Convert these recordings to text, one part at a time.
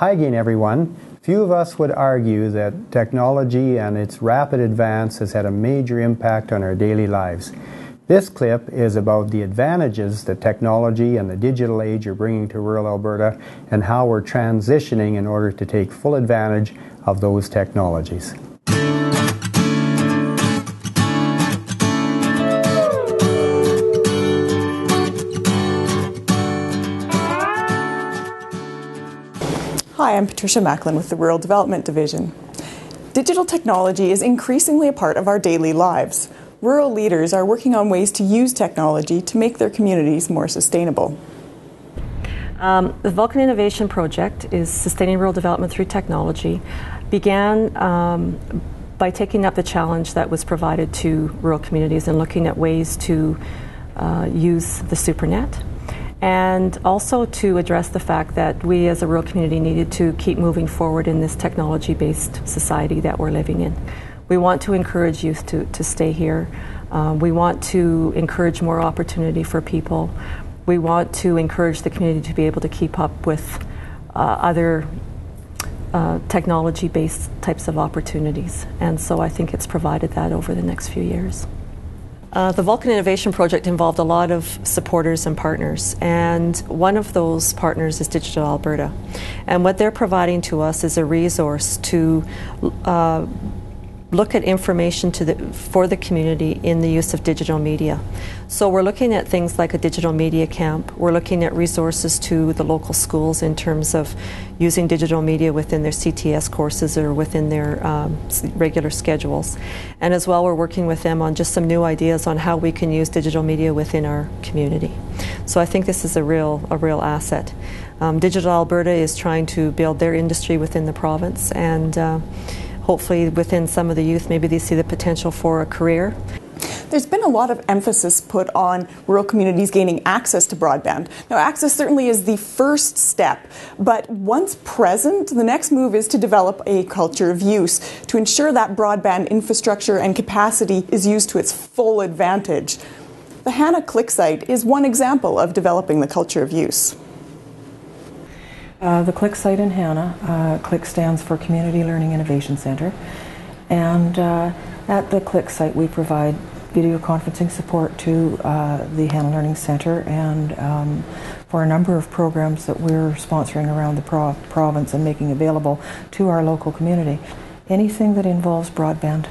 Hi again, everyone. Few of us would argue that technology and its rapid advance has had a major impact on our daily lives. This clip is about the advantages that technology and the digital age are bringing to rural Alberta and how we're transitioning in order to take full advantage of those technologies. Hi, I'm Patricia Macklin with the Rural Development Division. Digital technology is increasingly a part of our daily lives. Rural leaders are working on ways to use technology to make their communities more sustainable. The Vulcan Innovation Project is sustaining rural development through technology. Began by taking up the challenge that was provided to rural communities and looking at ways to use the SuperNet, and also to address the fact that we as a rural community needed to keep moving forward in this technology-based society that we're living in. We want to encourage youth to stay here. We want to encourage more opportunity for people. We want to encourage the community to be able to keep up with other technology-based types of opportunities. And so I think it's provided that over the next few years. The Vulcan Innovation Project involved a lot of supporters and partners, and one of those partners is Digital Alberta. And what they're providing to us is a resource to look at information for the community in the use of digital media. So we're looking at things like a digital media camp. We're looking at resources to the local schools in terms of using digital media within their CTS courses or within their regular schedules. And as well, we're working with them on just some new ideas on how we can use digital media within our community. So I think this is a real asset. Digital Alberta is trying to build their industry within the province, and hopefully within some of the youth, maybe they see the potential for a career. There's been a lot of emphasis put on rural communities gaining access to broadband. Now, access certainly is the first step, but once present, the next move is to develop a culture of use to ensure that broadband infrastructure and capacity is used to its full advantage. The Hannah Click site is one example of developing the culture of use. The Click site in Hannah, Click stands for Community Learning Innovation Center, and at the Click site we provide video conferencing support to the Hannah Learning Center and for a number of programs that we're sponsoring around the province and making available to our local community. Anything that involves broadband,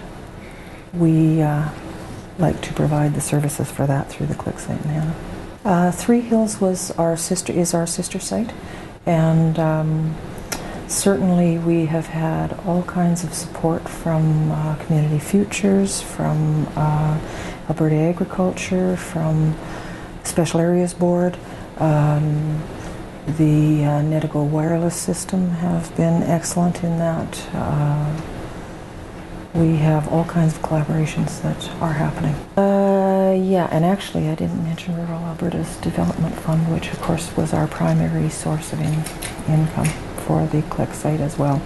we like to provide the services for that through the Click site in Hannah. Three Hills is our sister site. And certainly we have had all kinds of support from Community Futures, from Alberta Agriculture, from Special Areas Board. The Netigo wireless system have been excellent in that. We have all kinds of collaborations that are happening. Yeah, and actually I didn't mention Rural Alberta's Development Fund, which of course was our primary source of income for the Click site as well.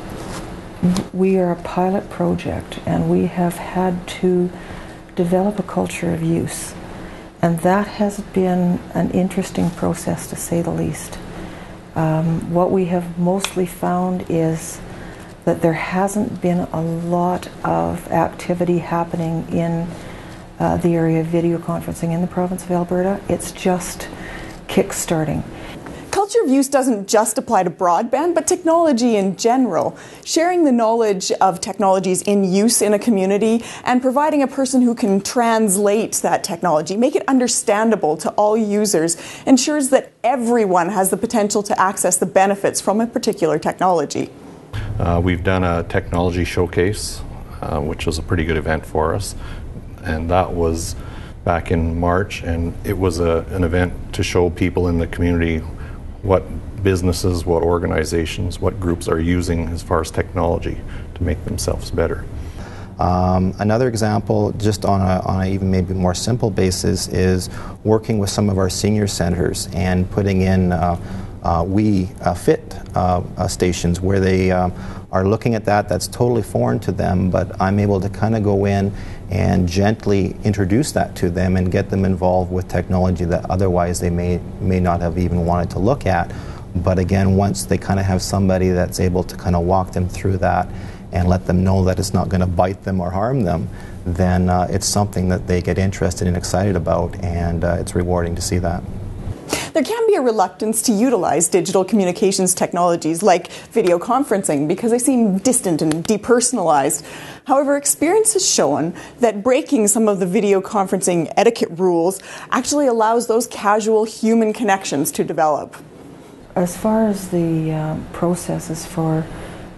We are a pilot project and we have had to develop a culture of use, and that has been an interesting process to say the least. What we have mostly found is that there hasn't been a lot of activity happening in the area of video conferencing in the province of Alberta. It's just kick-starting. Culture of use doesn't just apply to broadband, but technology in general. Sharing the knowledge of technologies in use in a community and providing a person who can translate that technology, make it understandable to all users, ensures that everyone has the potential to access the benefits from a particular technology. We've done a technology showcase, which was a pretty good event for us, and that was back in March, and it was an event to show people in the community what businesses, what organizations, what groups are using as far as technology to make themselves better. Another example, just on a even maybe more simple basis, is working with some of our senior centers and putting in fit stations where they are looking at that. That's totally foreign to them, but I'm able to kind of go in and gently introduce that to them and get them involved with technology that otherwise they may not have even wanted to look at, But again, once they kind of have somebody that's able to kind of walk them through that and let them know that it's not going to bite them or harm them, then it's something that they get interested and excited about, and it's rewarding to see that. There can be a reluctance to utilize digital communications technologies like video conferencing because they seem distant and depersonalized. However, experience has shown that breaking some of the video conferencing etiquette rules actually allows those casual human connections to develop. As far as the processes for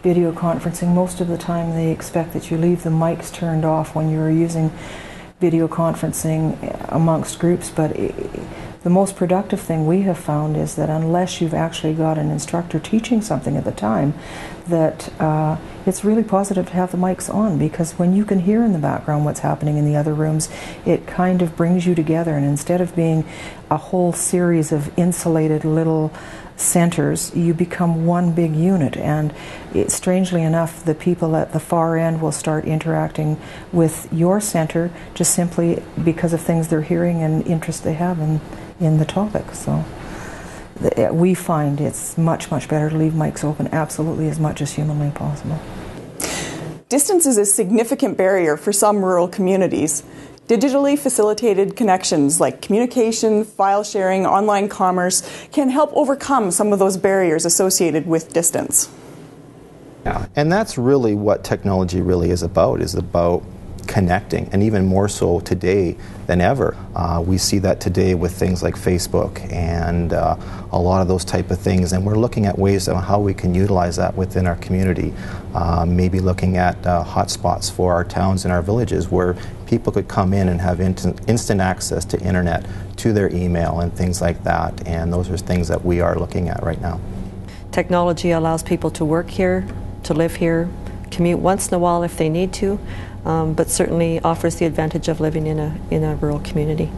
video conferencing, most of the time they expect that you leave the mics turned off when you're using video conferencing amongst groups, but the most productive thing we have found is that unless you've actually got an instructor teaching something at the time, that it's really positive to have the mics on, because when you can hear in the background what's happening in the other rooms, it kind of brings you together, and instead of being a whole series of insulated little centers, you become one big unit, and strangely enough, the people at the far end will start interacting with your center just simply because of things they're hearing and interest they have in the topic. So we find it's much, much better to leave mics open absolutely as much as humanly possible. Distance is a significant barrier for some rural communities. Digitally facilitated connections like communication, file sharing, online commerce can help overcome some of those barriers associated with distance. Yeah, and that's really what technology really is about connecting, and even more so today than ever. We see that today with things like Facebook and a lot of those type of things, and we're looking at ways of how we can utilize that within our community. Maybe looking at hotspots for our towns and our villages where people could come in and have instant access to internet, to their email and things like that, and those are things that we are looking at right now. Technology allows people to work here, to live here, commute once in a while if they need to, but certainly offers the advantage of living in a rural community.